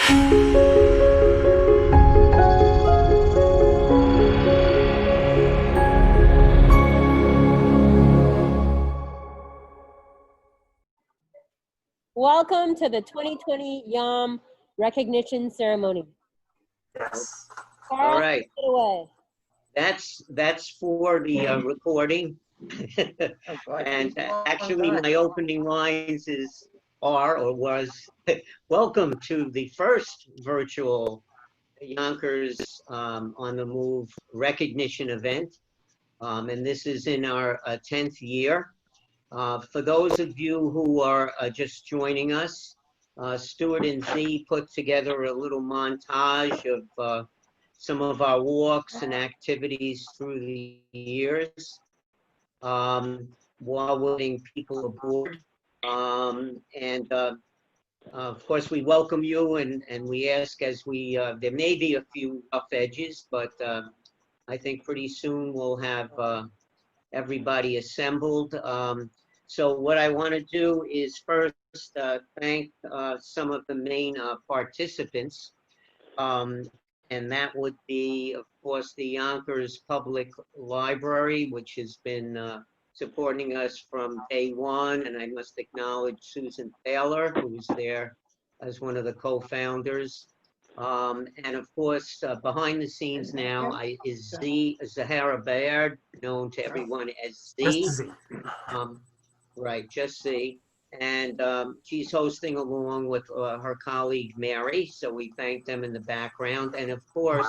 Welcome to the 2020 YAM recognition ceremony. Yes. Carl, All right, take it away. that's for the recording. And actually, my opening lines are or was, welcome to the first virtual Yonkers on the Move recognition event. And this is in our 10th year. For those of you who are just joining us, Stuart and Z put together a little montage of some of our walks and activities through the years while we're people aboard. And of course, we welcome you and we ask as we, there may be a few rough edges, but I think pretty soon we'll have everybody assembled. So what I want to do is first thank some of the main participants. And that would be, of course, the Yonkers Public Library, which has been supporting us from day one. And I must acknowledge Susan Taylor, who's there as one of the co-founders. And of course, behind the scenes now is Zahara Bayard, known to everyone as Z. Just Z. Right, just Z. And she's hosting along with her colleague Mary, so we thank them in the background. And of course,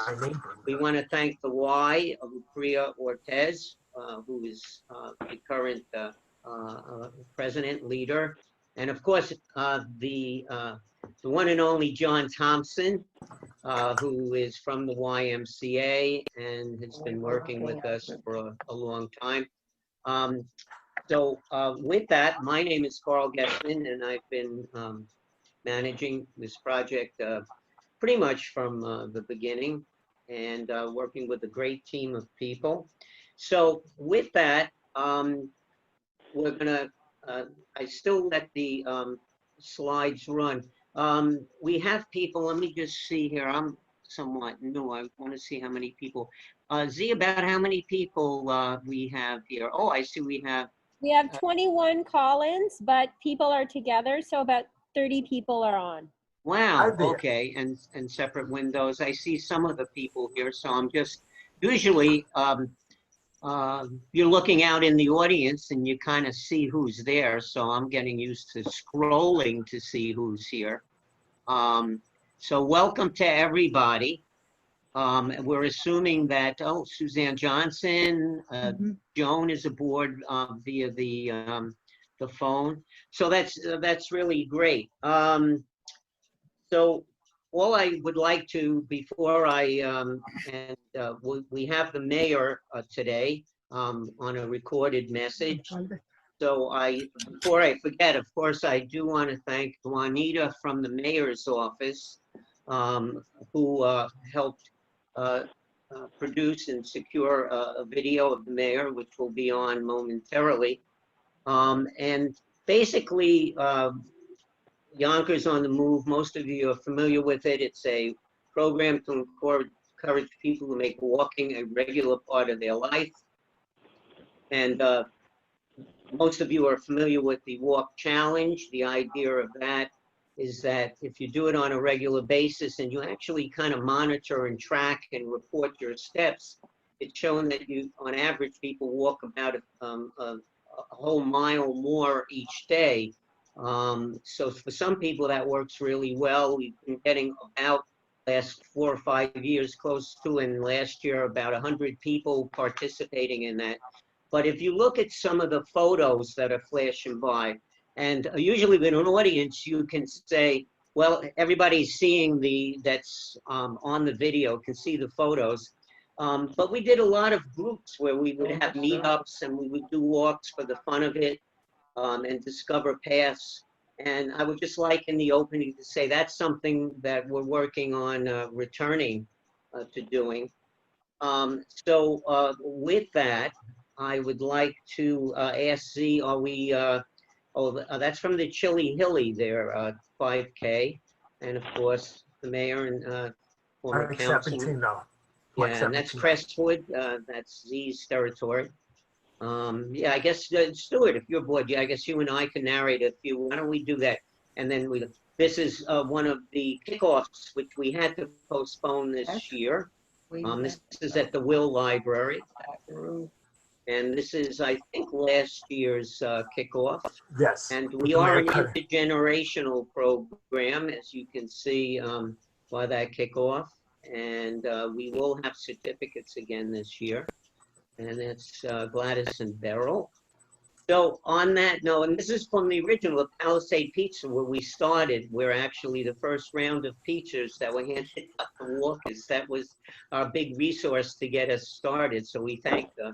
we want to thank the Y of Priya Ortez, who is the current president, leader. And of course, the one and only John Thompson, who is from the YMCA and has been working with us for a long time. So with that, my name is Carl Gessman, and I've been managing this project pretty much from the beginning and working with a great team of people. So with that, we're gonna, I still let the slides run. We have people, let me just see here, I'm somewhat new, I want to see how many people. Z, about how many people we have here? Oh, I see we have 21 call-ins, but people are together, so about 30 people are on. Wow, okay, and separate windows. I see some of the people here, so I'm just, usually you're looking out in the audience and you kind of see who's there, so I'm getting used to scrolling to see who's here. So welcome to everybody. We're assuming that, oh, Suzanne Johnson, Joan is aboard via the phone. So that's really great. So all I would like to, before I, we have the mayor today on a recorded message. So before I forget, of course, I do want to thank Juanita from the mayor's office, who helped produce and secure a video of the mayor, which will be on momentarily. And basically, Yonkers on the Move, most of you are familiar with it. It's a program to encourage people to make walking a regular part of their life. And most of you are familiar with the Walk Challenge. The idea of that is that if you do it on a regular basis and you actually kind of monitor and track and report your steps, it's shown that you, on average, people walk about a whole mile more each day. So for some people that works really well. We've been getting about last 4 or 5 years close to, and last year about 100 people participating in that. But if you look at some of the photos that are flashing by, and usually with an audience, you can say, well, everybody's seeing that's on the video, can see the photos. But we did a lot of groups where we would have meetups and we would do walks for the fun of it, and discover paths. And I would just like in the opening to say that's something that we're working on returning to doing. So with that, I would like to ask Z, are we, oh, that's from the Chili Hilly there, 5K. And of course, the mayor and former Like councilman. 17, no. Yeah, Like and that's 17. Crestwood. That's Z's territory. Yeah, I guess, Stuart, if you're bored, yeah, I guess you and I can narrate a few. Why don't we do that? And then this is one of the kickoffs, which we had to postpone this year. This is at the Will Library. And this is, I think, last year's kickoff. Yes. And with we the are mayor an cutting. intergenerational program, as you can see by that kickoff. And we will have certificates again this year. And it's Gladys and Beryl. So on that note, and this is from the original Palisade Pizza where we started, where actually the first round of pizzas that were handed out to walkers, that was our big resource to get us started. So we thank the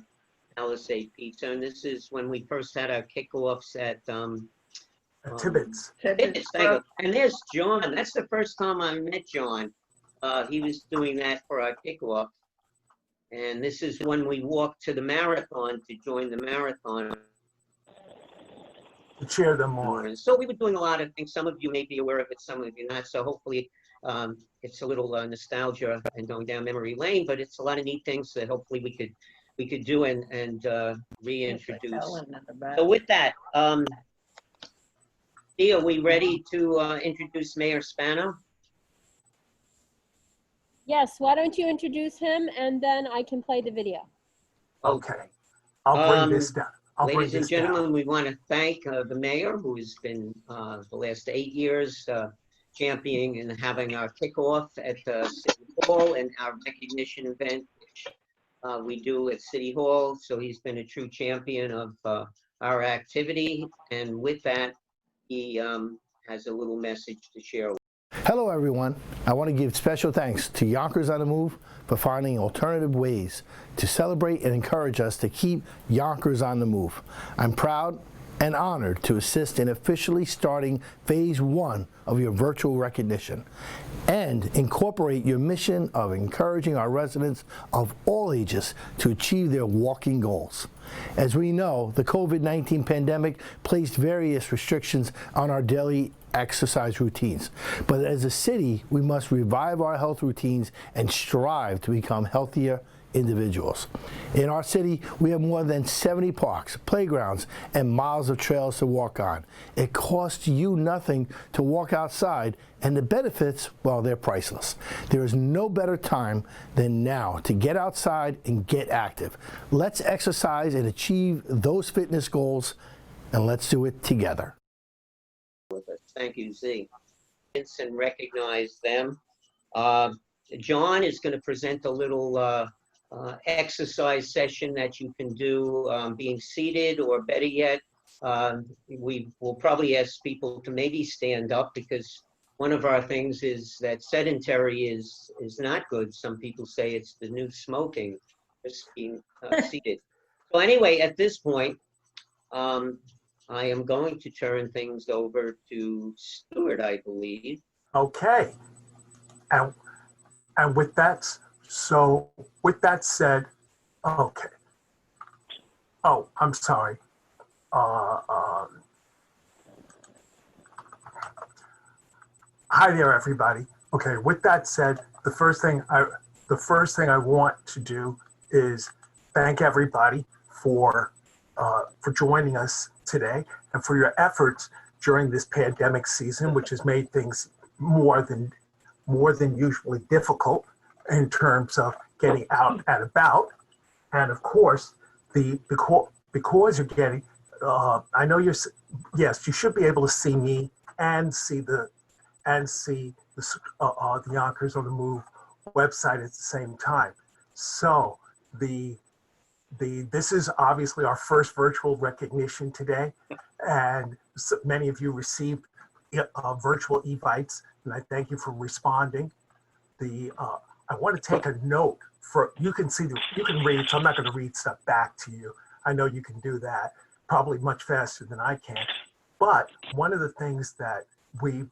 Palisade Pizza. And this is when we first had our kickoffs at Tibbetts. Tibbetts, thank you. And there's John. That's the first time I met John. He was doing that for our kickoff. And this is when we walked to the marathon to join the marathon. To cheer them on. And so we were doing a lot of things. Some of you may be aware of it, some of you not. So hopefully it's a little nostalgia and going down memory lane, but it's a lot of neat things that hopefully we could do and reintroduce. So with that, Dee, are we ready to introduce Mayor Spano? Yes, why don't you introduce him and then I can play the video. Okay. I'll bring this down. Ladies and gentlemen, we want to thank the mayor, who has been the last 8 years championing and having our kickoff at City Hall and our recognition event, which we do at City Hall. So he's been a true champion of our activity. And with that, he has a little message to share. Hello everyone. I want to give special thanks to Yonkers on the Move for finding alternative ways to celebrate and encourage us to keep Yonkers on the move. I'm proud and honored to assist in officially starting phase 1 of your virtual recognition and incorporate your mission of encouraging our residents of all ages to achieve their walking goals. As we know, the COVID-19 pandemic placed various restrictions on our daily exercise routines. But as a city, we must revive our health routines and strive to become healthier individuals. In our city, we have more than 70 parks, playgrounds, and miles of trails to walk on. It costs you nothing to walk outside, and the benefits, well, they're priceless. There is no better time than now to get outside and get active. Let's exercise and achieve those fitness goals, and let's do it together. With us. Thank you, Z. And recognize them. John is going to present a little exercise session that you can do being seated, or better yet, we will probably ask people to maybe stand up, because one of our things is that sedentary is not good. Some people say it's the new smoking, just being seated. So anyway, at this point, I am going to turn things over to Stuart, I believe. Okay. And with that, so with that said, okay. Oh, I'm sorry. Hi there, everybody. Okay, with that said, the first thing I want to do is thank everybody for joining us today and for your efforts during this pandemic season, which has made things more than usually difficult in terms of getting out and about. And of course, because you're getting, I know yes, you should be able to see me and see the Yonkers on the Move website at the same time. So this is obviously our first virtual recognition today, and so many of you received virtual evites, and I thank you for responding. I want to take a note you can read, so I'm not going to read stuff back to you. I know you can do that probably much faster than I can. But one of the things that we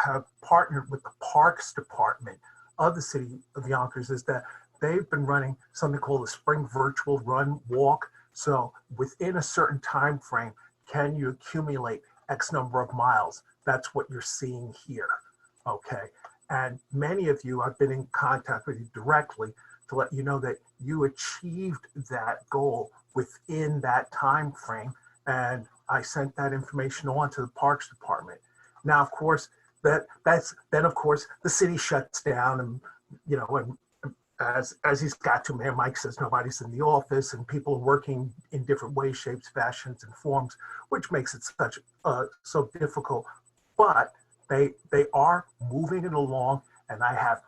have partnered with the Parks Department of the City of Yonkers is that they've been running something called a Spring Virtual Run Walk. So within a certain time frame, can you accumulate X number of miles? That's what you're seeing here, okay? And many of you, I've been in contact with you directly to let you know that you achieved that goal within that time frame. And I sent that information on to the Parks Department. Now, of course, then of course the city shuts down, and and as he's got to, Mayor Mike says nobody's in the office and people are working in different ways, shapes, fashions, and forms, which makes it such so difficult. But they are moving it along, and I have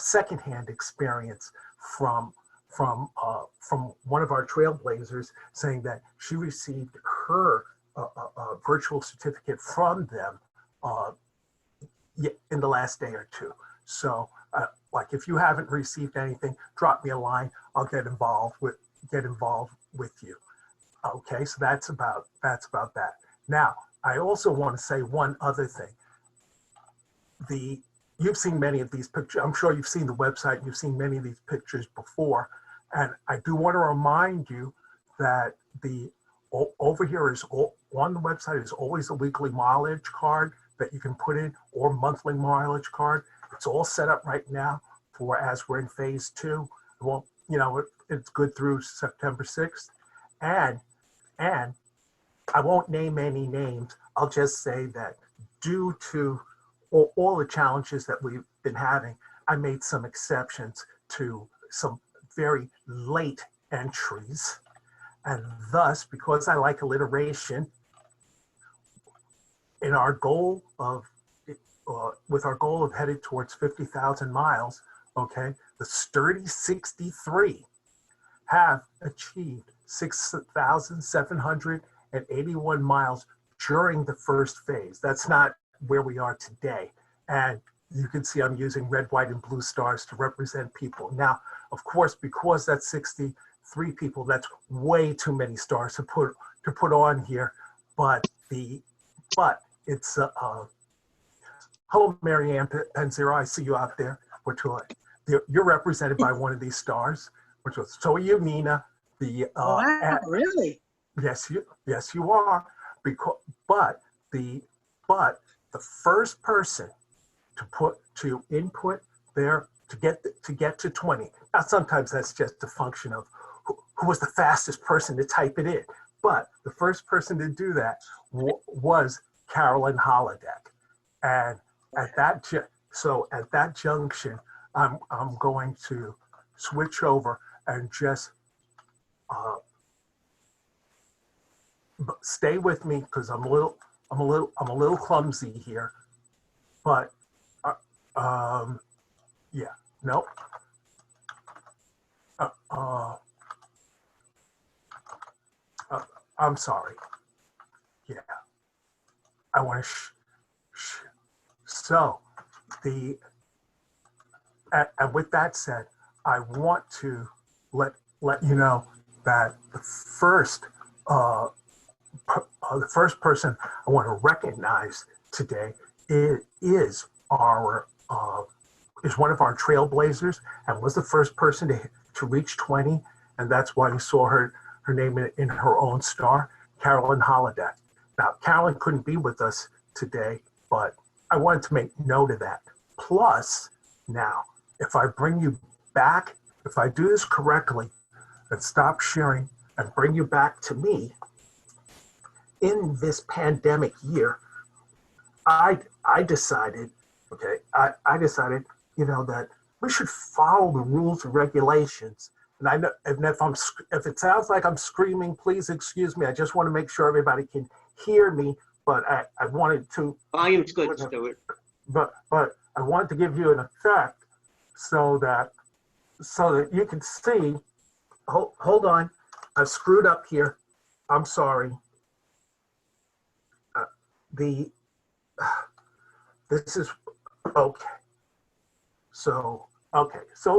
secondhand experience from one of our trailblazers saying that she received her virtual certificate from them in the last day or two. So like if you haven't received anything, drop me a line. I'll get involved with you. Okay, so that's about that. Now, I also want to say one other thing. You've seen many of these pictures. I'm sure you've seen the website. You've seen many of these pictures before. And I do want to remind you that over here is on the website is always a weekly mileage card that you can put in, or monthly mileage card. It's all set up right now for as we're in phase 2. Well, it's good through September 6th. And I won't name any names. I'll just say that due to all the challenges that we've been having, I made some exceptions to some very late entries. And thus, because I like alliteration, in our goal of, with our goal of headed towards 50,000 miles, okay, the sturdy 63 have achieved 6,781 miles during the first phase. That's not where we are today. And you can see I'm using red, white, and blue stars to represent people. Now, of course, because that's 63 people, that's way too many stars to put on here. But it's hello, Marianne Penzero. I see you out there. You're represented by one of these stars. So are you, Nina. Wow, really? Yes, you are. But the first person to input there to get to 20. Now sometimes that's just a function of who was the fastest person to type it in. But the first person to do that was Carolyn Holodeck. And at that junction, I'm going to switch over and just stay with me because I'm a little clumsy here. But yeah, nope. I'm sorry. Yeah, I want to. So and with that said, I want to let you know that the first person I want to recognize today is one of our trailblazers and was the first person to reach 20, and that's why you saw her name in her own star, Carolyn Holodeck. Now, Carolyn couldn't be with us today, but I wanted to make note of that. Plus, now, if I bring you back, if I do this correctly and stop sharing and bring you back to me, in this pandemic year, I decided, that we should follow the rules and regulations. And I know, if it sounds like I'm screaming, please excuse me. I just want to make sure everybody can hear me. But I wanted to. Volume's good, Stuart. But I wanted to give you an effect so that you can see. Hold on, I've screwed up here. I'm sorry. This is okay. So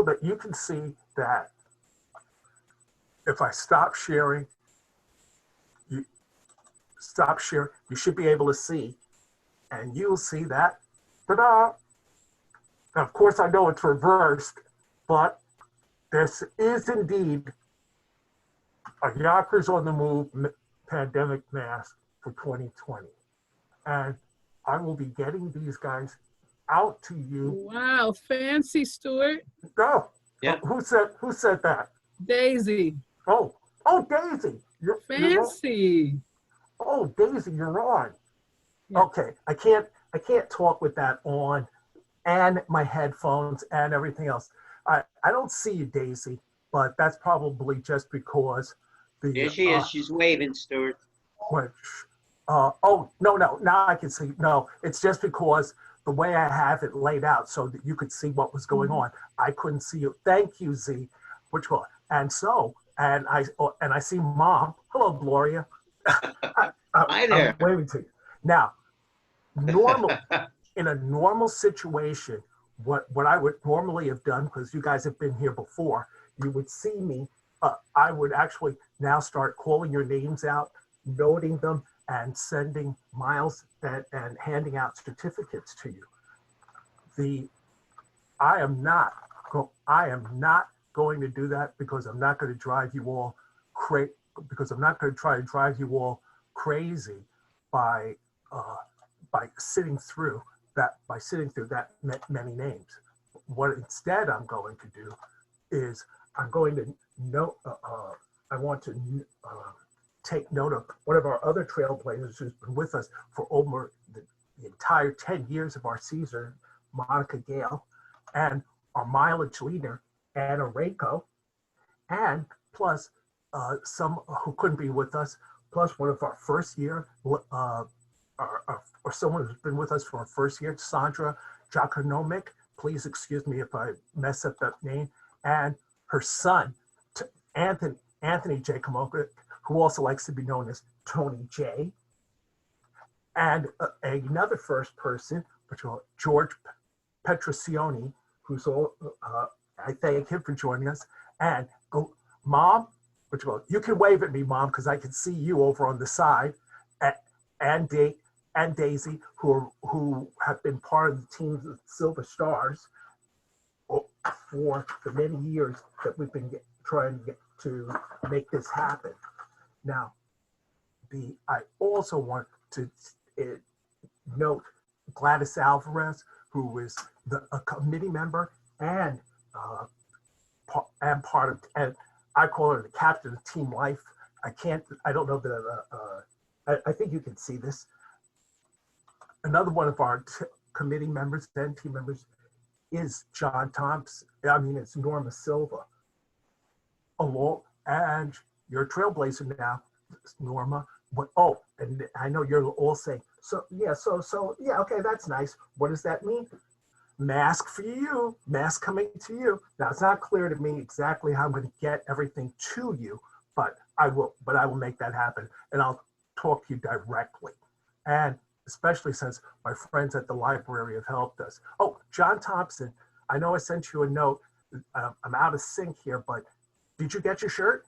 that you can see that if I stop sharing, you should be able to see, and you'll see that. Ta-da! Now, of course, I know it's reversed, but this is indeed a Yonkers on the Move pandemic mask for 2020. And I will be getting these guys out to you. Wow, fancy, Stuart. Go. Yeah. Who said that? Daisy, Oh, Daisy. You're on. fancy. Oh, Daisy, you're on. Yeah. Okay, I can't talk with that on, and my headphones and everything else. I don't see you, Daisy, but that's probably just because the There she is. She's waving, Stuart. which, oh no, now I can see. No, it's just because the way I have it laid out so that you could see what was going on. I couldn't see you. Thank you, Z. Which one? And I see Mom. Hello, Gloria. Hi there. I'm waving to you. Now, in a normal situation, what I would normally have done, because you guys have been here before, you would see me. I would actually now start calling your names out, noting them, and sending miles and handing out certificates to you. I am not going to do that because I'm not going to drive you all because I'm not going to try to drive you all crazy by sitting through that many names. What instead I'm going to do is I'm going to I want to take note of one of our other trailblazers who's been with us for over the entire 10 years of our Caesar, Monica Gale, and our mileage leader, Anna Rako, and plus some who couldn't be with us, plus one of our first year, or someone who's been with us for our first year, Sandra Jakonomic. Please excuse me if I mess up that name. And her son, Anthony Jakomovic, who also likes to be known as Tony J. And another first person, which is George Petrosioni, who's all, I thank him for joining us. And Mom, which you can wave at me, Mom, because I can see you over on the side, and Daisy, who have been part of the teams of Silver Stars for the many years that we've been trying to make this happen. Now, I also want to note Gladys Alvarez, who is a committee member and part of, and I call her the captain of Team Life. I don't know that, I think you can see this. Another one of our committee members and team members is John Thompson. It's Norma Silva. And you're a trailblazer now, Norma. And I know you're all saying, yeah, okay, that's nice. What does that mean? Mask for you, mask coming to you. Now, it's not clear to me exactly how I'm going to get everything to you, but I will make that happen, and I'll talk to you directly. And especially since my friends at the library have helped us. Oh, John Thompson, I know I sent you a note. I'm out of sync here, but did you get your shirt?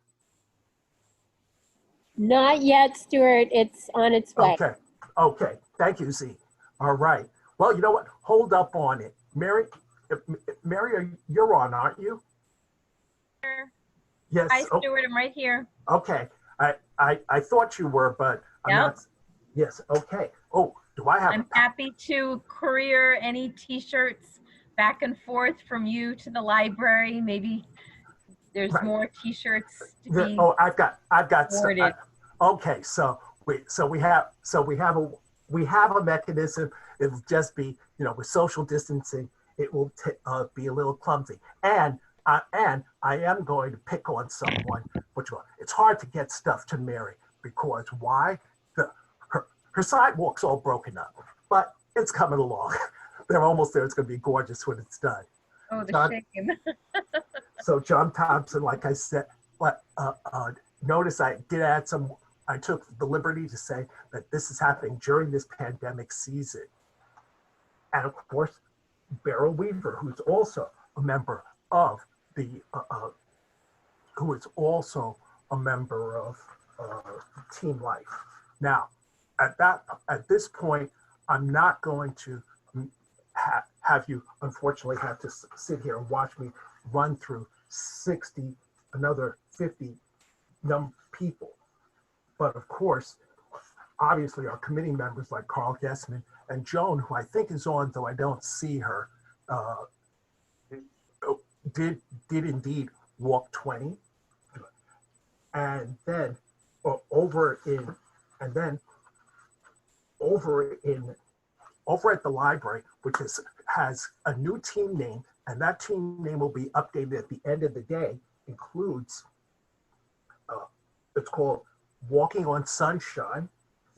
Not yet, Stuart. It's on its way. Okay. Thank you, Z. All right. Well, you know what? Hold up on it. Mary, you're on, aren't you? Sure. Yes. Hi, Stuart. I'm right here. Okay. I thought you were, but I'm not. Yes. Okay. Oh, do I have? I'm happy to courier any T-shirts back and forth from you to the library. Maybe there's more T-shirts to be. Oh, I've got forwarded. Okay, so we have a mechanism. It'll just be, with social distancing, it will be a little clumsy. And I am going to pick on someone, it's hard to get stuff to Mary because why? Her sidewalk's all broken up, but it's coming along. They're almost there. It's going to be gorgeous when it's done. Oh, the shame. So John Thompson, like I said, notice I did add some. I took the liberty to say that this is happening during this pandemic season. And of course, Beryl Weaver, who's also a member of Team Life. Now, at this point, I'm not going to have you, unfortunately, have to sit here and watch me run through another 50 people. But of course, obviously, our committee members like Carl Gessman And Joan, who I think is on, though I don't see her, did indeed walk 20. And then over at the library, which has a new team name, and that team name will be updated at the end of the day, includes, it's called Walking on Sunshine,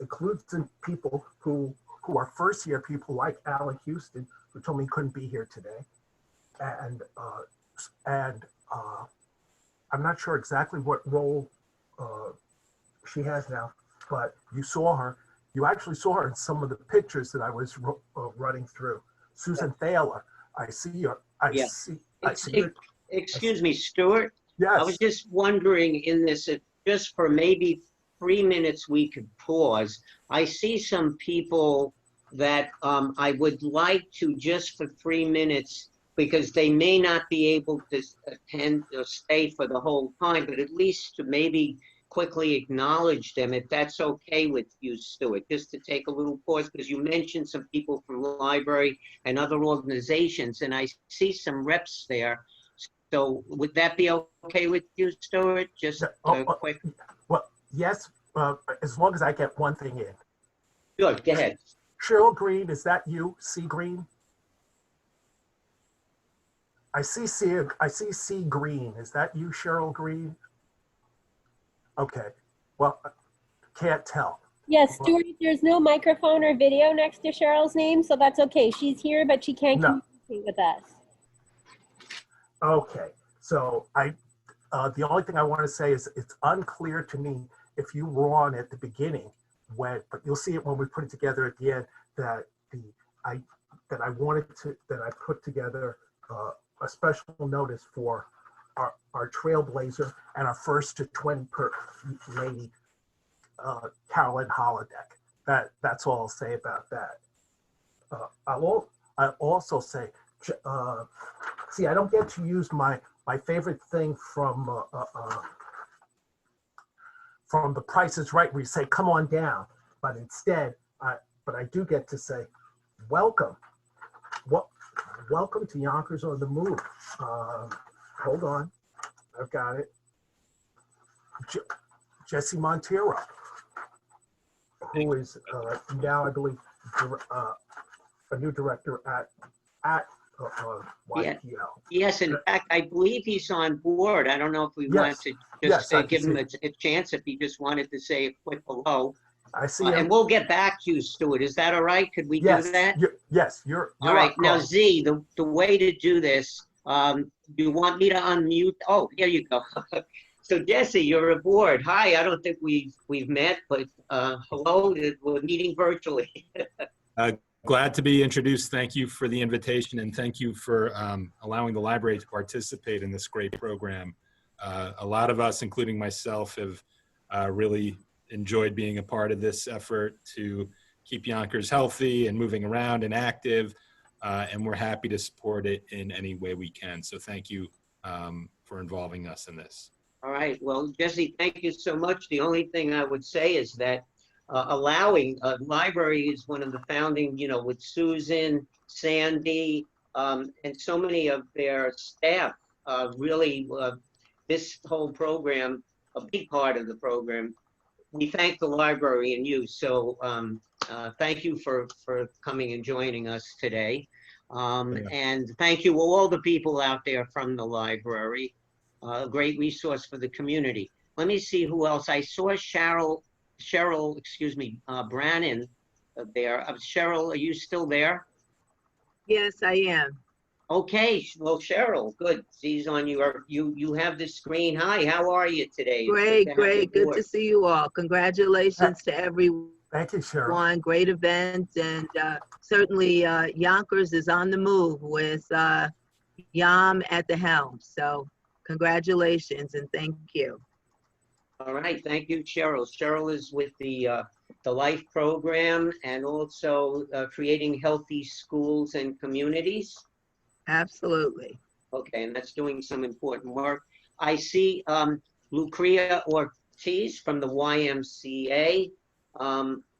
includes the people who are first year people like Alan Houston, who told me he couldn't be here today. And I'm not sure exactly what role she has now, but you actually saw her in some of the pictures that I was running through. Susan Thaler, I see you. Yeah. I see you. Excuse me, Stuart. Yes. I was just wondering in this, if just for maybe 3 minutes we could pause. I see some people that I would like to just for 3 minutes, because they may not be able to attend or stay for the whole time, but at least to maybe quickly acknowledge them, if that's okay with you, Stuart, just to take a little pause, because you mentioned some people from the library and other organizations, and I see some reps there. So would that be okay with you, Stuart? Just quick. Well, yes, as long as I get one thing in. Good, go ahead. Cheryl Green, is that you, C. Green? I see C. Green. Is that you, Cheryl Green? Okay. Well, can't tell. Yes, Stuart, there's no microphone or video next to Cheryl's name, so that's okay. She's here, but she can't communicate with us. Okay. So the only thing I want to say is it's unclear to me if you were on at the beginning but you'll see it when we put it together at the end, that I put together a special notice for our trailblazer and our first to 20 lady, Carolyn Holodeck. That's all I'll say about that. I'll also say, see, I don't get to use my favorite thing from The Price is Right, where you say, come on down. But instead, I do get to say, welcome. Welcome to Yonkers on the Move. Hold on, I've got it. Jesse Montero, who is now, I believe, a new director at YPL. Yes, in fact, I believe he's on board. I don't know if we want to just give him a chance, if he just wanted to say a quick hello. I see him. And we'll get back to you, Stuart. Is that all right? Could we do that? Yes, you're all right. up, Now, Carl. Z, the way to do this, you want me to unmute? Oh, here you go. So, Jesse, you're aboard. Hi, I don't think we've met, but hello, we're meeting virtually. Glad to be introduced. Thank you for the invitation, and thank you for allowing the library to participate in this great program. A lot of us, including myself, have really enjoyed being a part of this effort to keep Yonkers healthy and moving around and active, and we're happy to support it in any way we can. So thank you for involving us in this. All right. Well, Jesse, thank you so much. The only thing I would say is that allowing library is one of the founding, with Susan, Sandy, and so many of their staff, really, this whole program, a big part of the program, we thank the library and you. So thank you for coming and joining us today. And thank you all the people out there from the library, a great resource for the community. Let me see who else. I saw Cheryl, Brannon there. Cheryl, are you still there? Yes, I am. Okay, well, Cheryl, good. She's on you have the screen. Hi, how are you today? Great. Good to see you all. Congratulations to everyone. Thank you, Cheryl. Great event, and certainly Yonkers is on the move with Yam at the helm. So congratulations and thank you. All right, thank you, Cheryl. Cheryl is with the LIFE program and also creating healthy schools and communities. Absolutely. Okay, and that's doing some important work. I see Lucrea Ortiz from the YMCA.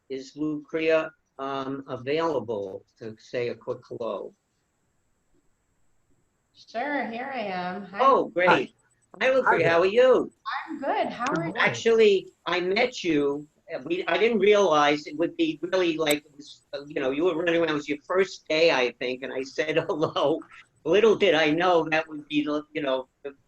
Is Lucrea available to say a quick hello? Sure, here I am. Hi, Oh, great. Hi, Hi Lucre, there. how are you? I'm good. How Good are you? morning. Actually, I met you. I didn't realize it would be really like, it was, you were running around. It was your first day, I think, and I said hello. Little did I know that would be, the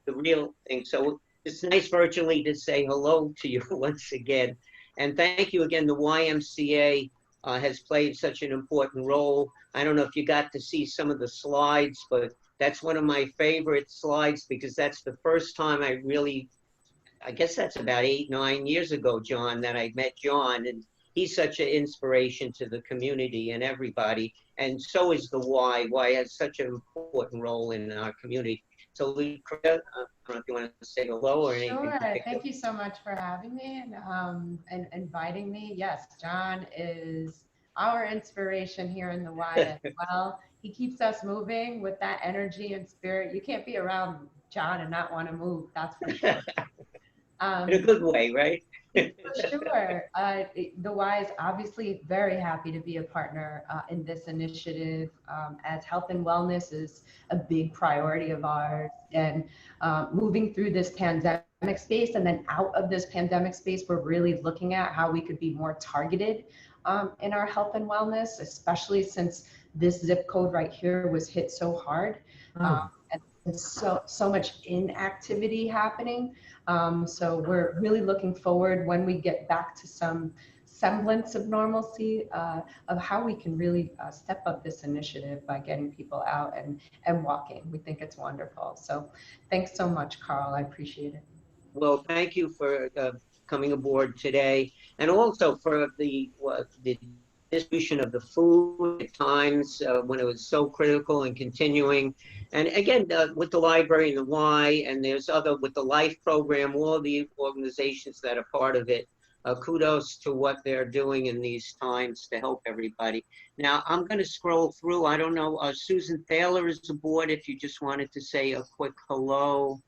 real thing. So it's nice virtually to say hello to you once again. And thank you again. The YMCA has played such an important role. I don't know if you got to see some of the slides, but that's one of my favorite slides because that's the first time I guess that's about 8, 9 years ago, John, that I met John, and he's such an inspiration to the community and everybody. And so is the Y. Y has such an important role in our community. So, Lee, I don't know if you want to say hello or anything. Sure. Thank you so much for having me and inviting me. Yes, John is our inspiration here in the Y as well. He keeps us moving with that energy and spirit. You can't be around John and not want to move. That's for sure. In a good way, right? For sure. The Y is obviously very happy to be a partner in this initiative, as health and wellness is a big priority of ours. And moving through this pandemic space and then out of this pandemic space, we're really looking at how we could be more targeted in our health and wellness, especially since this zip code right here was hit so hard. And so much inactivity happening. So we're really looking forward when we get back to some semblance of normalcy of how we can really step up this initiative by getting people out and walking. We think it's wonderful. So thanks so much, Carl. I appreciate it. Well, thank you for coming aboard today, and also for the distribution of the food at times when it was so critical and continuing. And again, with the library and the Y, and there's other with the LIFE program, all the organizations that are part of it. Kudos to what they're doing in these times to help everybody. Now, I'm going to scroll through. I don't know, Susan Thaler is aboard if you just wanted to say a quick hello.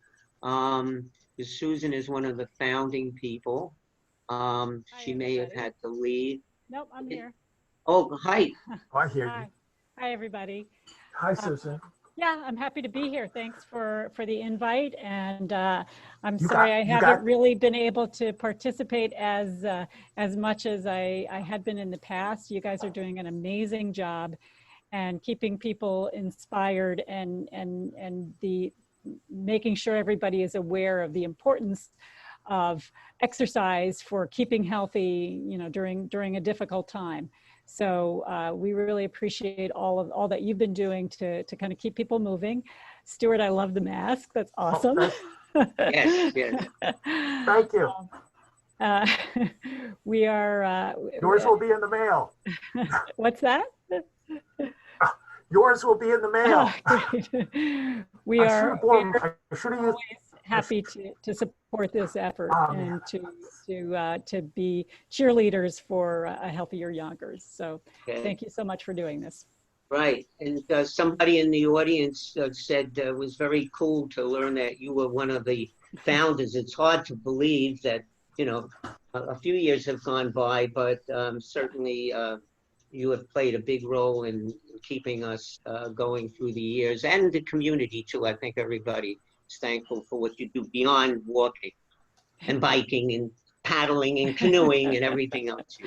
Susan is one of the founding people. She may have had to leave. Nope, I'm here. Oh, hi. I hear Hi. you. Hi, everybody. Hi, Susan. Yeah, I'm happy to be here. Thanks for the invite. And I'm You sorry got- I you haven't got- really been able to participate as much as I had been in the past. You guys are doing an amazing job and keeping people inspired and the making sure everybody is aware of the importance of exercise for keeping healthy, during a difficult time. So we really appreciate all that you've been doing to kind of keep people moving. Stuart, I love the mask. That's awesome. Yes, yes. Thank you. We are. Yours will be in the mail. What's that? Yours will be in the mail. We I are should have used. happy to support this effort and to be cheerleaders for a healthier Yonkers. So thank you so much for doing this. Right, and somebody in the audience said it was very cool to learn that you were one of the founders. It's hard to believe that, a few years have gone by, but certainly you have played a big role in keeping us going through the years, and the community too. I think everybody is thankful for what you do beyond walking and biking and paddling and canoeing and everything else.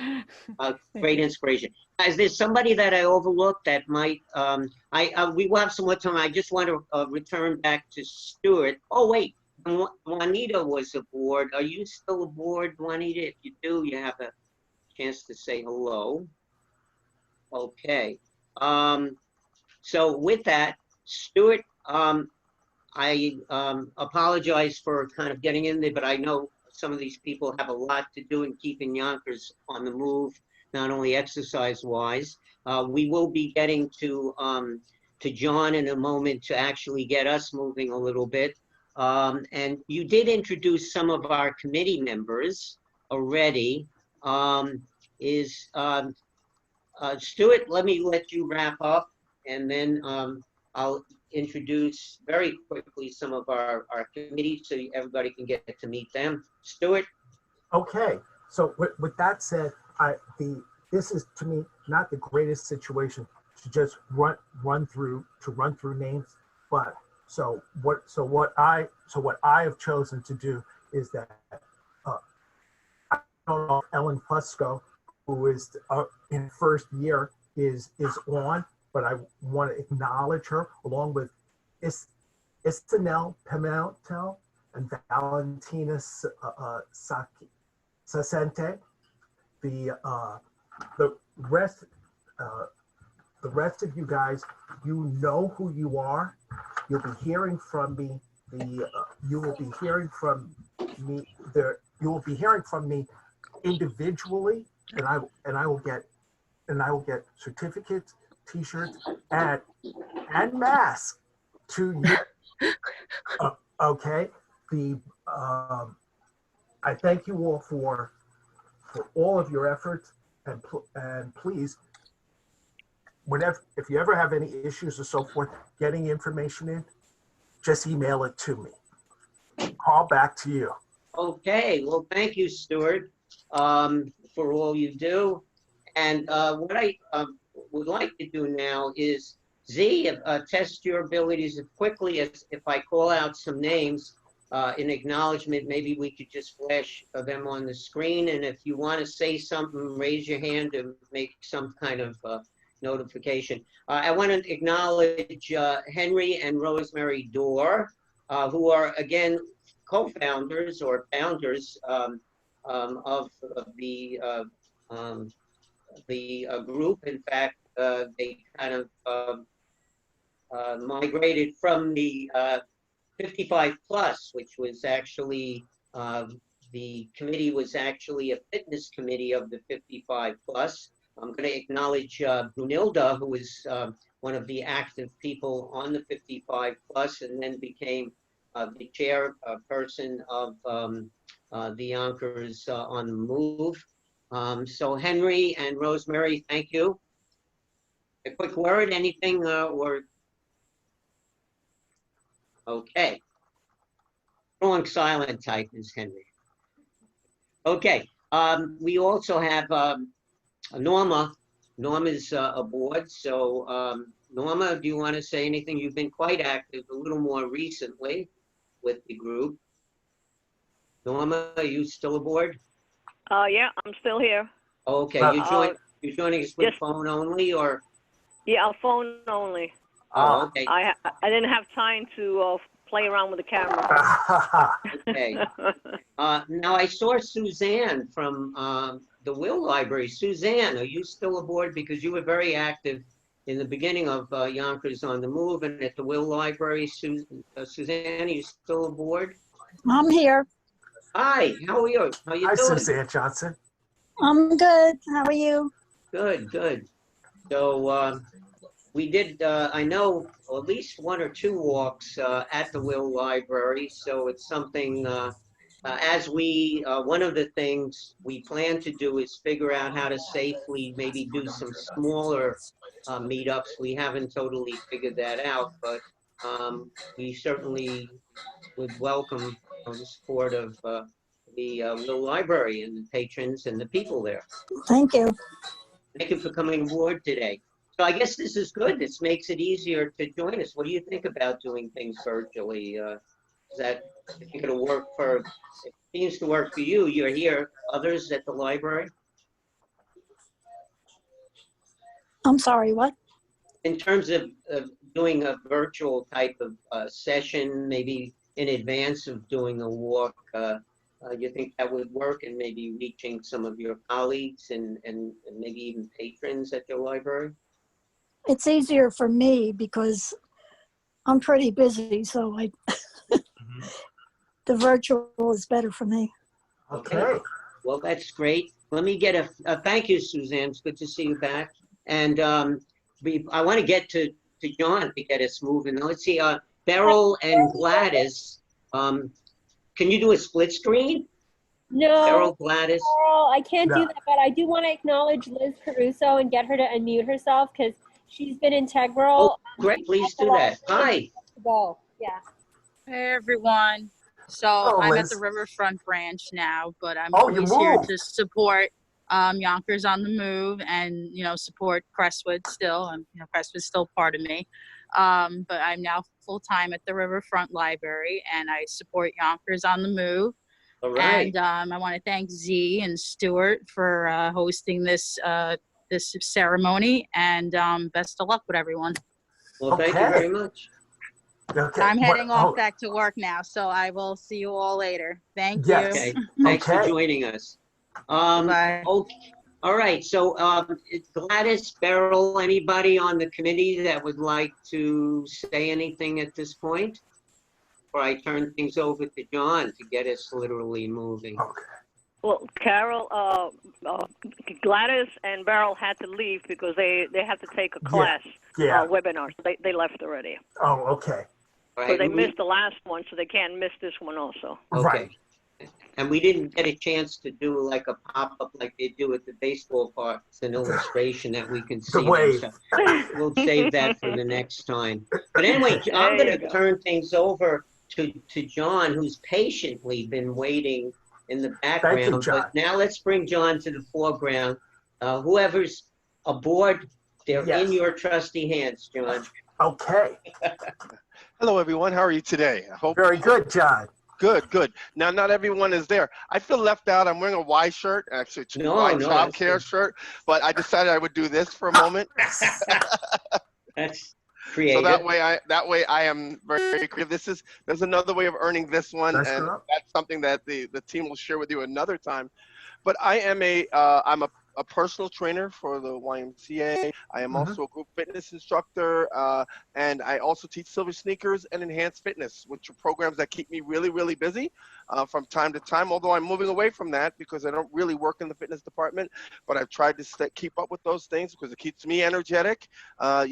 Great inspiration. Guys, there's somebody that I overlooked that might, we will have some more time. I just want to return back to Stuart. Oh, wait, Juanita was aboard. Are you still aboard, Juanita? If you do, you have a chance to say hello. Okay. So with that, Stuart, I apologize for kind of getting in there, but I know some of these people have a lot to do in keeping Yonkers on the move, not only exercise-wise. We will be getting to John in a moment to actually get us moving a little bit. And you did introduce some of our committee members already. Stuart, let me let you wrap up, and then I'll introduce very quickly some of our committees so everybody can get to meet them. Stuart? Okay, so with that said, the this is to me not the greatest situation to just run through names, but so what I have chosen to do is that I don't know if Ellen Fusco, who is in first year, is on, but I want to acknowledge her along with Istanel Pimentel and Valentina Sacente. The rest of you guys, you know who you are. You'll be hearing from me. You will be hearing from me. You will be hearing from me individually, and I will get certificates, T-shirts, and masks to you. Okay. I thank you all for all of your efforts, and please, if you ever have any issues or so forth, getting information in, just email it to me. Call back to you. Okay, well, thank you, Stuart, for all you do. And what I would like to do now is, Z, test your abilities as quickly as if I call out some names in acknowledgement, maybe we could just flash them on the screen. And if you want to say something, raise your hand to make some kind of notification. I want to acknowledge Henry and Rosemary Dorr, who are, again, co-founders or founders of the group. In fact, they kind of migrated from the 55 plus, which was actually, the committee was actually a fitness committee of the 55 plus. I'm going to acknowledge Brunilda, who was one of the active people on the 55 plus, and then became the chairperson of the Yonkers on the Move. So Henry and Rosemary, thank you. A quick word, anything or? Okay. Strong silent type is Henry. Okay. We also have Norma. Norma's aboard. So Norma, do you want to say anything? You've been quite active a little more recently with the group. Norma, are you still aboard? Yeah, I'm still here. Okay, you're joining us with phone only, or? Yeah, phone only. Oh, okay. I didn't have time to play around with the camera. Okay. Now I saw Suzanne from the Will Library. Suzanne, are you still aboard? Because you were very active in the beginning of Yonkers on the Move and at the Will Library. Suzanne, are you still aboard? I'm here. Hi, how are you? How you Hi, doing? Suzanne Johnson. I'm good. How are you? Good, good. So we did, I know, at least 1 or 2 walks at the Will Library. So it's something, as we, one of the things we plan to do is figure out how to safely maybe do some smaller meetups. We haven't totally figured that out, but we certainly would welcome the support of the Will Library and the patrons and the people there. Thank you. Thank you for coming aboard today. So I guess this is good. This makes it easier to join us. What do you think about doing things virtually? Is that going to work for, it seems to work for you. You're here. Others at the library? I'm sorry, what? In terms of doing a virtual type of session, maybe in advance of doing a walk, you think that would work, and maybe reaching some of your colleagues and maybe even patrons at your library? It's easier for me because I'm pretty busy, so the virtual is better for me. Okay. Well, that's great. Let me get a thank you, Suzanne. It's good to see you back. And I want to get to John to get us moving. Now, let's see, Beryl and Gladys. Can you do a split screen? No, Beryl, Gladys. I can't do that, but I do want to acknowledge Liz Caruso and get her to unmute herself because she's been integral. Oh, great, please do that. Hi. Yeah. Hey everyone. So Hello, I'm Liz. at the Riverfront branch now, but I'm Oh, you always here moved. to support. Yonkers on the Move, and support Crestwood still. And Crestwood's still part of me. But I'm now full-time at the Riverfront Library, and I support Yonkers on the Move. All right. And I want to thank Z and Stuart for hosting this ceremony, and best of luck with everyone. Well, thank you very much. Okay. I'm heading off back to work now, so I will see you all later. Thank you. Okay. Thanks for joining us. Bye. Okay. All right. So Gladys, Beryl, anybody on the committee that would like to say anything at this point? Before I turn things over to John to get us literally moving. Okay. Well, Carol, Gladys and Beryl had to leave because they had to take a class webinar. So they left already. Oh, okay. So they missed the last one, so they can't miss this one also. Okay. Right. And we didn't get a chance to do like a pop-up like they do at the baseball parks, an illustration that we can see. So we'll save that for the next time. But anyway, I'm going to turn things over to John, who's patiently been waiting in the background. Thank you, John. But now let's bring John to the foreground. Whoever's aboard, they're in your trusty hands, John. Okay. Hello, everyone. How are you today? I hope very good, John. Good, good. Now, not everyone is there. I feel left out. I'm wearing a Y shirt, actually, a Y child care shirt, but I decided I would do this for a moment. That's creative. So that way I am very creative. There's another way of earning this one, and that's something that the team will share with you another time. But I am I'm a personal trainer for the YMCA. I am also a group fitness instructor, and I also teach Silver Sneakers and Enhanced Fitness, which are programs that keep me really, really busy from time to time, although I'm moving away from that because I don't really work in the fitness department, but I've tried to keep up with those things because it keeps me energetic, and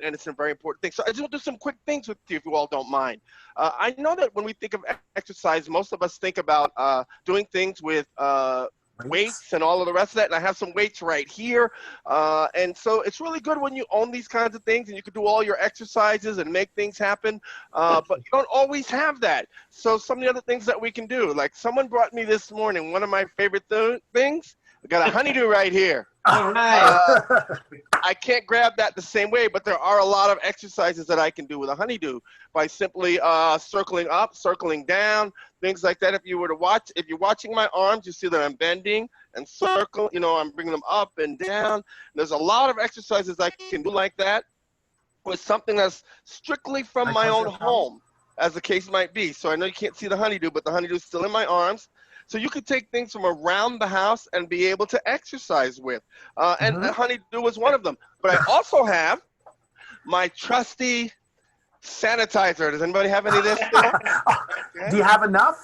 it's a very important thing. So I just want to do some quick things with you if you all don't mind. I know that when we think of exercise, most of us think about doing things with weights and all of the rest of that, and I have some weights right here, and so it's really good when you own these kinds of things and you can do all your exercises and make things happen, but you don't always have that. So some of the other things that we can do, like someone brought me this morning one of my favorite things. I got a honeydew right here. All right. I can't grab that the same way, but there are a lot of exercises that I can do with a honeydew by simply circling up, circling down, things like that. If you're watching my arms, you see that I'm bending and circle, I'm bringing them up and down. There's a lot of exercises I can do like that with something that's strictly from my own home, as the case might be. So I know you can't see the honeydew, but the honeydew's still in my arms. So you could take things from around the house and be able to exercise with. And the honeydew is one of them. But I also have my trusty sanitizer. Does anybody have any of this still? Okay. Do you have enough?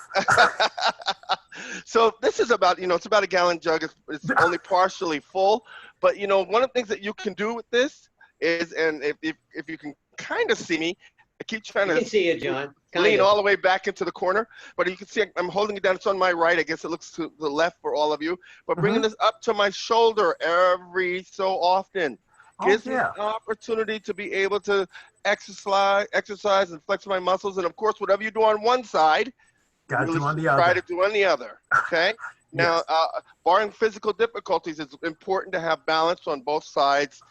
So this is about, it's about a gallon jug. It's only partially full. But, one of the things that you can do with this is, and if you can kind of see me, I keep trying to see you, John. Lean all the way back into the corner, but you can see I'm holding it down. It's on my right. I guess it looks to the left for all of you, but bringing this up to my shoulder every so often gives me an opportunity to be able to exercise and flex my muscles. And of course, whatever you do on one side, really try to do on the other. Okay. Now, barring physical difficulties, it's important to have balance on both sides,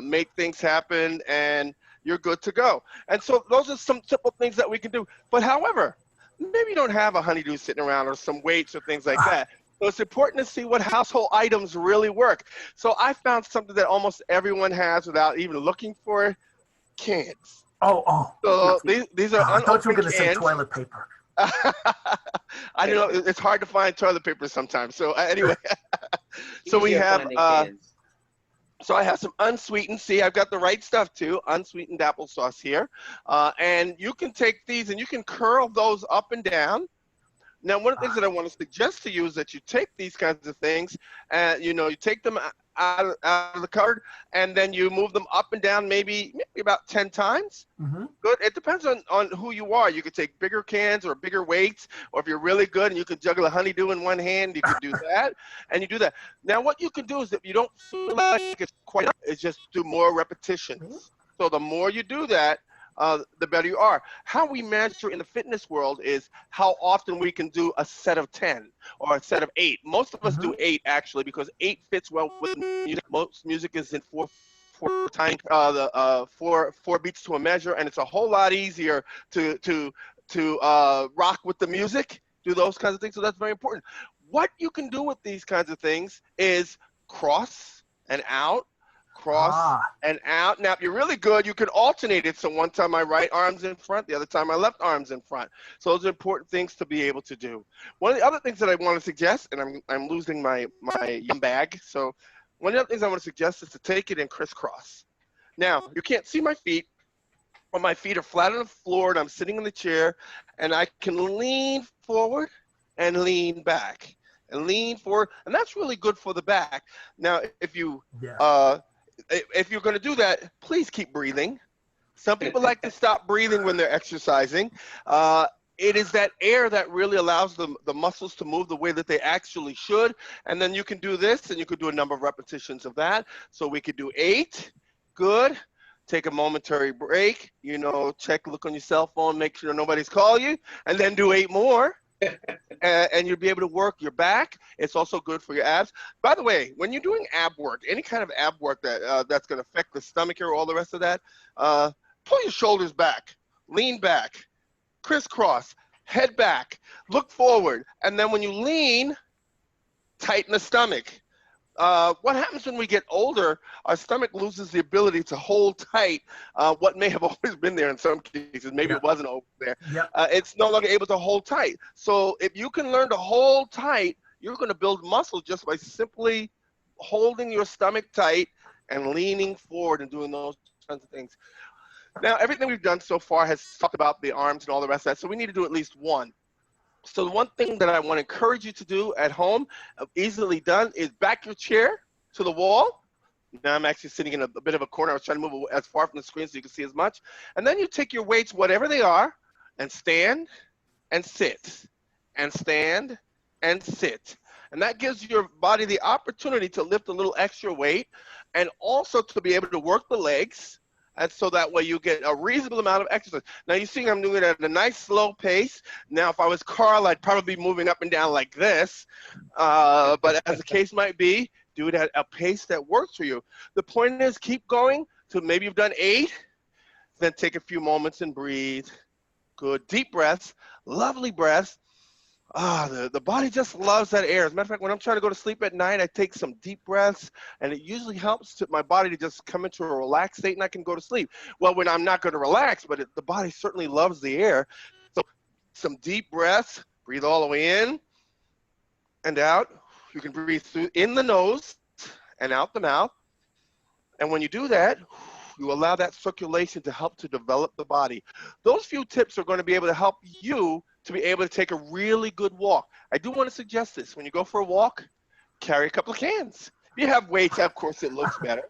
make things happen, and you're good to go. And so those are some simple things that we can do. But however, maybe you don't have a honeydew sitting around or some weights or things like that. So it's important to see what household items really work. So I found something that almost everyone has without even looking for cans. So these are unopened cans. I thought you were going to say toilet paper. I know it's hard to find toilet paper sometimes. So anyway, so we have, so I have some unsweetened, see, I've got the right stuff too, unsweetened applesauce here. And you can take these and you can curl those up and down. Now, one of the things that I want to suggest to you is that you take these kinds of things and, you take them out of the cupboard and then you move them up and down maybe about 10 times. Good. It depends on who you are. You could take bigger cans or bigger weights, or if you're really good and you can juggle a honeydew in one hand, you can do that. And you do that. Now, what you can do is if you don't feel like it's quite up, is just do more repetitions. So the more you do that, the better you are. How we measure in the fitness world is how often we can do a set of 10 or a set of 8. Most of us do 8 actually, because 8 fits well with music. Most music is in four time, four beats to a measure, and it's a whole lot easier to rock with the music, do those kinds of things. So that's very important. What you can do with these kinds of things is cross and out, cross and out. Now, if you're really good, you can alternate it. So one time my right arm's in front, the other time my left arm's in front. So those are important things to be able to do. One of the other things that I want to suggest, and I'm losing my yum bag. So one of the other things I want to suggest is to take it in crisscross. Now, you can't see my feet, but my feet are flat on the floor and I'm sitting in the chair, and I can lean forward and lean back and lean forward, and that's really good for the back. Now, if you're going to do that, please keep breathing. Some people like to stop breathing when they're exercising. It is that air that really allows the muscles to move the way that they actually should. And then you can do this, and you could do a number of repetitions of that. So we could do 8. Good. Take a momentary break. You know, look on your cell phone, make sure nobody's calling you, and then do 8 more. And you'll be able to work your back. It's also good for your abs. By the way, when you're doing ab work, any kind of ab work that's going to affect the stomach or all the rest of that, pull your shoulders back, lean back, crisscross, head back, look forward, and then when you lean, tighten the stomach. What happens when we get older, our stomach loses the ability to hold tight what may have always been there in some cases. Maybe it wasn't always there. It's no longer able to hold tight. So if you can learn to hold tight, you're going to build muscle just by simply holding your stomach tight and leaning forward and doing those kinds of things. Now, everything we've done so far has talked about the arms and all the rest of that, so we need to do at least one. So the one thing that I want to encourage you to do at home, easily done, is back your chair to the wall. Now I'm actually sitting in a bit of a corner. I was trying to move as far from the screen so you can see as much. And then you take your weights, whatever they are, and stand and sit, and stand and sit. And that gives your body the opportunity to lift a little extra weight and also to be able to work the legs. And so that way you get a reasonable amount of exercise. Now you see I'm doing it at a nice slow pace. Now if I was Carl, I'd probably be moving up and down like this. But as the case might be, do it at a pace that works for you. The point is keep going till maybe you've done 8. Then take a few moments and breathe. Good. Deep breaths, lovely breaths. The body just loves that air. As a matter of fact, when I'm trying to go to sleep at night, I take some deep breaths, and it usually helps my body to just come into a relaxed state, and I can go to sleep. Well, when I'm not going to relax, but the body certainly loves the air. So some deep breaths. Breathe all the way in and out. You can breathe through in the nose and out the mouth. And when you do that, you allow that circulation to help to develop the body. Those few tips are going to be able to help you to be able to take a really good walk. I do want to suggest this. When you go for a walk, carry a couple of cans. If you have weights, of course, it looks better.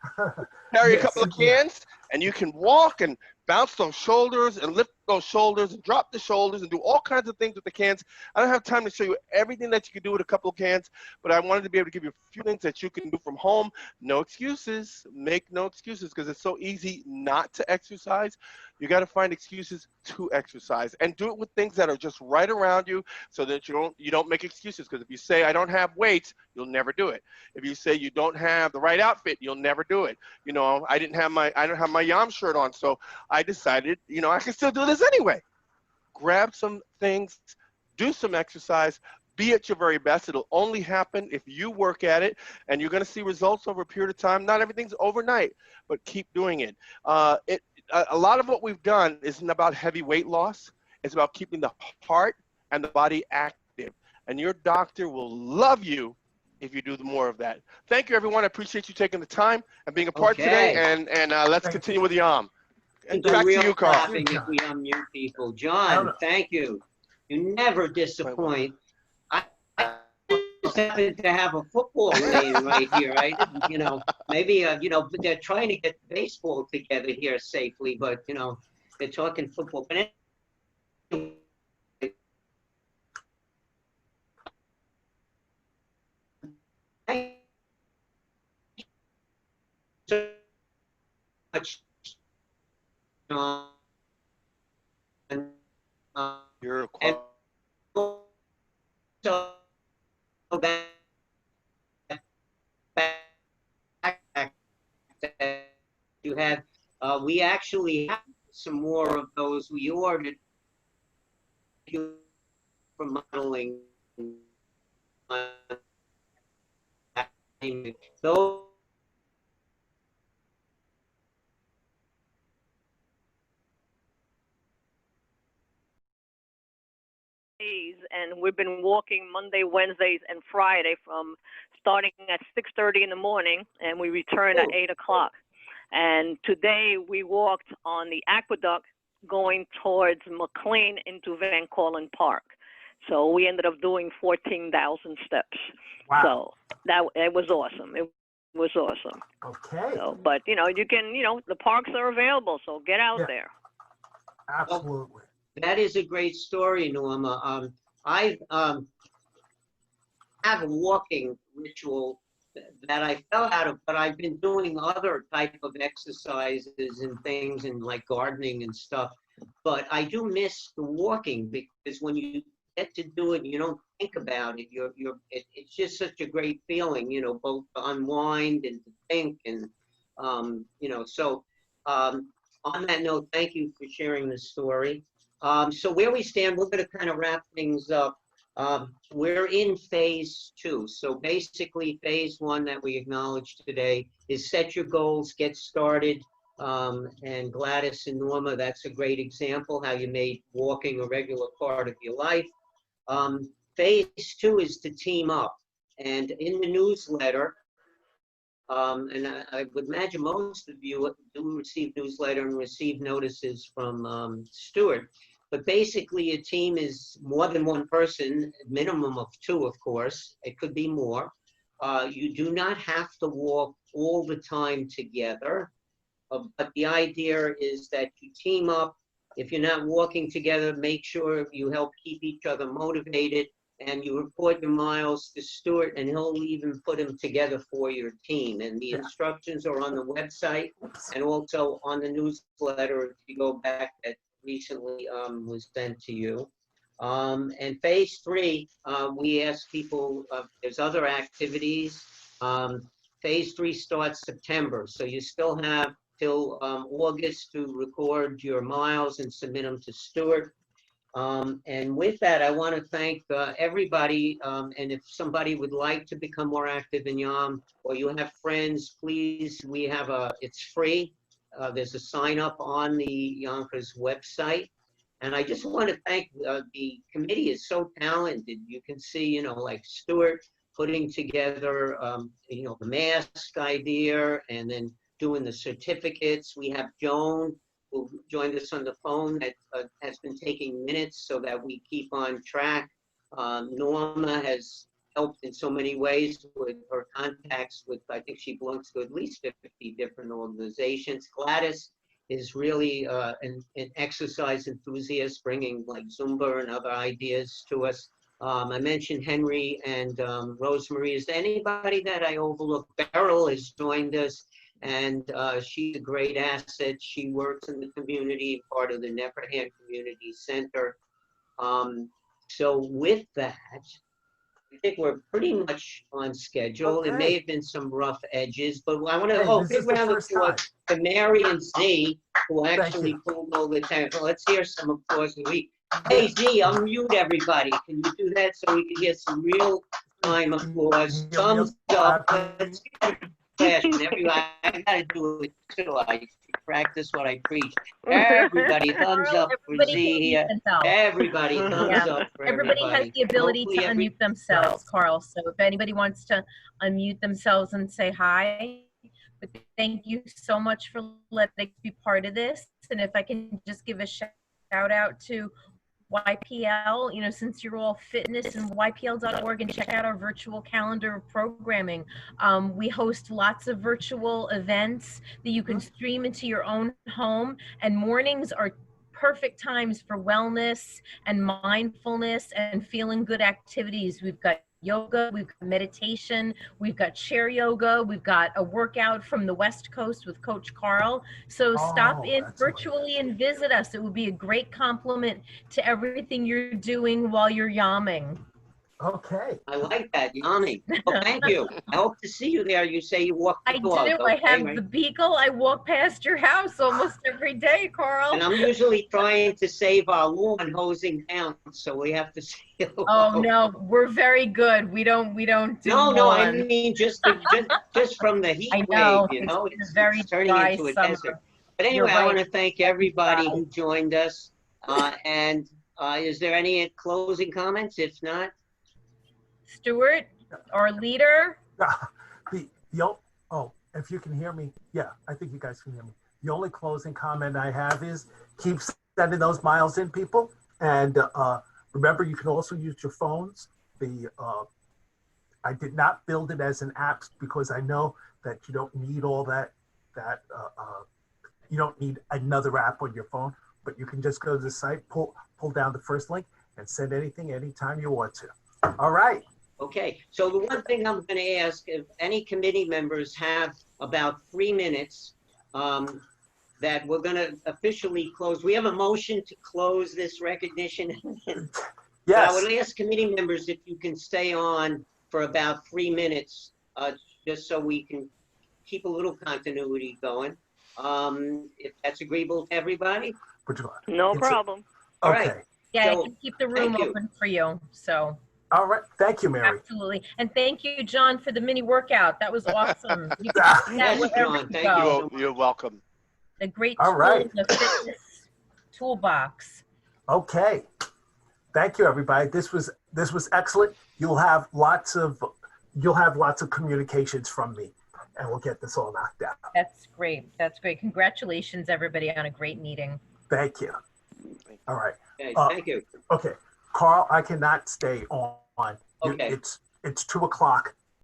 Carry a couple of cans, and you can walk and bounce those shoulders and lift those shoulders and drop the shoulders and do all kinds of things with the cans. I don't have time to show you everything that you can do with a couple of cans, but I wanted to be able to give you a few things that you can do from home. No excuses. Make no excuses, because it's so easy not to exercise. You got to find excuses to exercise, and do it with things that are just right around you, so that you don't make excuses. Because if you say I don't have weights, you'll never do it. If you say you don't have the right outfit, you'll never do it. You know, I don't have my Yam shirt on, so I decided, you know, I can still do this anyway. Grab some things, do some exercise, be at your very best. It'll only happen if you work at it, and you're going to see results over a period of time. Not everything's overnight, but keep doing it. A lot of what we've done isn't about heavy weight loss. It's about keeping the heart and the body active. And your doctor will love you if you do more of that. Thank you, everyone. I appreciate you taking the time and being a part today. And let's continue with Yam. And back to you, Carl. Laughing if we unmute people. John, thank you. You never disappoint. I happen to have a football game right here. I didn't, you know, maybe, you know, they're trying to get baseball together here safely, but, you know, they're talking football. But anyway, so much, John. You're And so back that you had, we actually have some more of those. We ordered for modeling. Those days, and we've been walking Monday, Wednesdays, and Friday from starting at 6:30 in the morning, and we return at 8 o'clock. And today we walked on the aqueduct going towards McLean into Van Cortlandt Park. So we ended up doing 14,000 steps. Wow. So that it was awesome. It was awesome. Okay. So, but you know, you can, you know, the parks are available, so get out there. Absolutely. That is a great story, Norma. I have a walking ritual that I fell out of, but I've been doing other type of exercises and things and like gardening and stuff. But I do miss the walking because when you get to do it, you don't think about it. It's just such a great feeling, you know, both to unwind and to think and, you know, so on that note, thank you for sharing this story. So where we stand, we're going to kind of wrap things up. We're in phase 2. So basically phase 1 that we acknowledged today is set your goals, get started. And Gladys and Norma, that's a great example how you made walking a regular part of your life. Phase 2 is to team up. And in the newsletter, and I would imagine most of you do receive newsletter and receive notices from Stuart. But basically, a team is more than one person, minimum of 2, of course. It could be more. You do not have to walk all the time together. But the idea is that you team up. If you're not walking together, make sure you help keep each other motivated. And you report your miles to Stuart, and he'll even put them together for your team. And the instructions are on the website and also on the newsletter if you go back that recently was sent to you. And phase 3, we ask people, there's other activities. Phase 3 starts September, so you still have till August to record your miles and submit them to Stuart. And with that, I want to thank everybody. And if somebody would like to become more active in YAM, or you have friends, please, we have it's free. There's a sign up on the Yonkers website. And I just want to thank the committee is so talented. You can see, you know, like Stuart putting together, you know, the mask idea and then doing the certificates. We have Joan, who joined us on the phone, that has been taking minutes so that we keep on track. Norma has helped in so many ways with her contacts with, I think she belongs to at least 50 different organizations. Gladys is really an exercise enthusiast, bringing like Zumba and other ideas to us. I mentioned Henry and Rosemary. Is there anybody that I overlooked? Beryl has joined us, and she's a great asset. She works in the community, part of the Nepperhan Community Center. So with that, I think we're pretty much on schedule. Okay. There may have been some rough edges, but I want to, big round of applause to Mary and Z, who actually pulled all the time. Well, let's hear some applause. Hey, Z, unmute everybody. Can you do that so we can get some real time applause? Thumbs up. Let's get a flash. Everybody, I gotta do it too. I practice what I preach. Everybody, thumbs up for Z here. Everybody, thumbs up for everybody. Everybody has the ability to unmute themselves, Carl. So if anybody wants to unmute themselves and say hi, but thank you so much for letting me be part of this. And if I can just give a shout out to YPL, you know, since you're all fitness, and YPL.org, and check out our virtual calendar of programming. We host lots of virtual events that you can stream into your own home, and mornings are perfect times for wellness and mindfulness and feeling good activities. We've got yoga, we've got meditation, we've got chair yoga, we've got a workout from the West Coast with Coach Carl. So stop in virtually and visit us. It would be a great compliment to everything you're doing while you're yamming. Okay. I like that, yummy. Well, thank you. I hope to see you there. You say you walk the I dog. do. Okay, I have right? the beagle. I walk past your house almost every day, Carl. And I'm usually trying to save our lawn hosing down, so we have to see. Oh no, we're very good. We don't do No, I lawn. mean just from the heat I know, wave, you know, it's very turning dry into a summer. desert. But You're anyway, I want right. to thank everybody who joined us. And is there any closing comments? If not, Stuart, our leader. If you can hear me, yeah, I think you guys can hear me. The only closing comment I have is keep sending those miles in, people. And remember, you can also use your phones. I did not build it as an app because I know that you don't need all that. You don't need another app on your phone, but you can just go to the site, pull down the first link, and send anything anytime you want to. All right. okay. So the one thing I'm going to ask, if any committee members have about 3 minutes, that we're going to officially close. We have a motion to close this recognition. Yes. I would ask committee members if you can stay on for about 3 minutes, just so we can keep a little continuity going. If that's agreeable to everybody. No problem. All Okay. right. Yeah, So, I can keep the room thank you. open for you. So All right. Thank you, Mary. absolutely. And thank you, John, for the mini workout. That was awesome. You can do that Yes, wherever John, you thank go. You're welcome. A great All tool right. in the fitness toolbox. Okay. Thank you, everybody. This was excellent. You'll have lots of communications from me, and we'll get this all knocked out. That's great. That's great. Congratulations, everybody, on a great meeting. Thank you. All right. Okay, thank you. Okay, Carl, I cannot stay on. Okay. It's 2 o'clock.